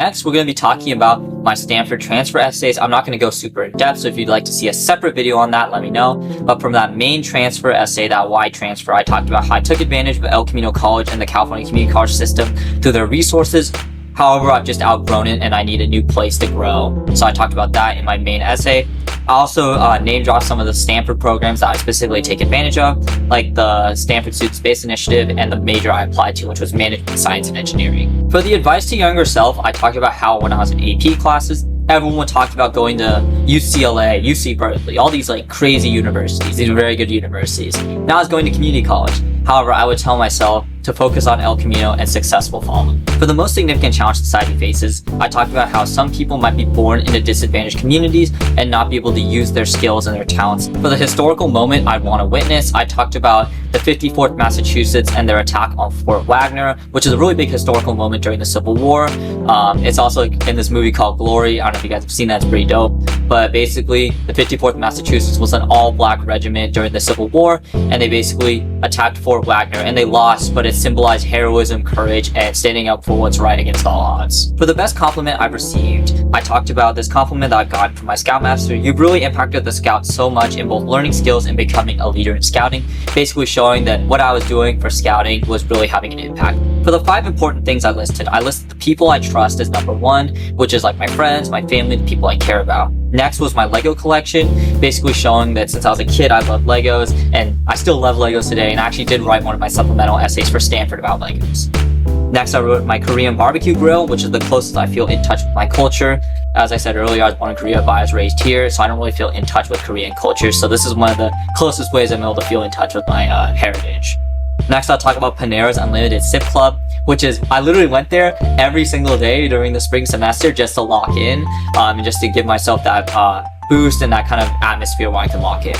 Next, we're going to be talking about my Stanford transfer essays. I'm not going to go super in depth, so if you'd like to see a separate video on that, let me know. But from that main transfer essay, that Y transfer, I talked about how I took advantage of El Camino College and the California Community College system through their resources. However, I've just outgrown it and I need a new place to grow. So I talked about that in my main essay. I also name drop some of the Stanford programs that I specifically take advantage of, like the Stanford Student Space Initiative and the major I applied to, which was Management Science and Engineering. For the advice to younger self, I talked about how when I was in AP classes, everyone talked about going to UCLA, UC Berkeley, all these like crazy universities. These are very good universities. Now I was going to community college. However, I would tell myself to focus on El Camino and successful following. For the most significant challenge society faces, I talked about how some people might be born into disadvantaged communities and not be able to use their skills and their talents. For the historical moment I'd want to witness, I talked about the 54th Massachusetts and their attack on Fort Wagner, which is a really big historical moment during the Civil War. It's also in this movie called Glory. I don't know if you guys have seen that, it's pretty dope. But basically, the 54th Massachusetts was an all-black regiment during the Civil War, and they basically attacked Fort Wagner, and they lost, but it symbolized heroism, courage, and standing up for what's right against all odds. For the best compliment I've received, I talked about this compliment that I got from my Scoutmaster. You've really impacted the Scouts so much in both learning skills and becoming a leader in Scouting, basically showing that what I was doing for Scouting was really having an impact. For the 5 important things I listed the people I trust as number 1, which is like my friends, my family, the people I care about. Next was my Lego collection, basically showing that since I was a kid, I loved Legos, and I still love Legos today, and I actually did write one of my supplemental essays for Stanford about Legos. Next, I wrote my Korean barbecue grill, which is the closest I feel in touch with my culture. As I said earlier, I was born in Korea, but I was raised here, so I don't really feel in touch with Korean culture, so this is one of the closest ways I'm able to feel in touch with my heritage. Next, I'll talk about Panera's Unlimited Sip Club, which is, I literally went there every single day during the spring semester just to lock in, and just to give myself that boost and that kind of atmosphere where I can lock in.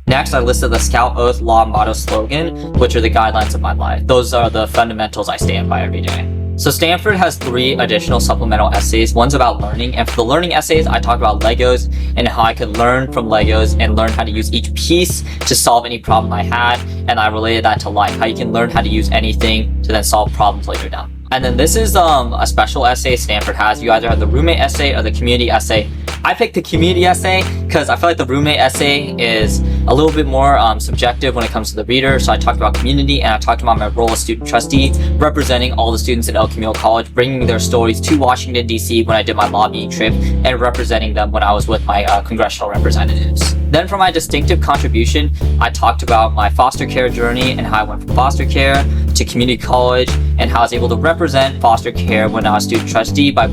Next, I listed the Scout Oath Law Motto Slogan, which are the guidelines of my life. Those are the fundamentals I stand by every day. So Stanford has 3 additional supplemental essays. One's about learning, and for the learning essays, I talk about Legos and how I could learn from Legos and learn how to use each piece to solve any problem I had, and I related that to life, how you can learn how to use anything to then solve problems later down. And then this is a special essay Stanford has. You either have the roommate essay or the community essay. I picked the community essay because I feel like the roommate essay is a little bit more subjective when it comes to the reader. So I talked about community, and I talked about my role as student trustee, representing all the students at El Camino College, bringing their stories to Washington, D.C. when I did my lobbying trip, and representing them when I was with my congressional representatives. Then for my distinctive contribution, I talked about my foster care journey and how I went from foster care to community college, and how I was able to represent foster care when I was student trustee by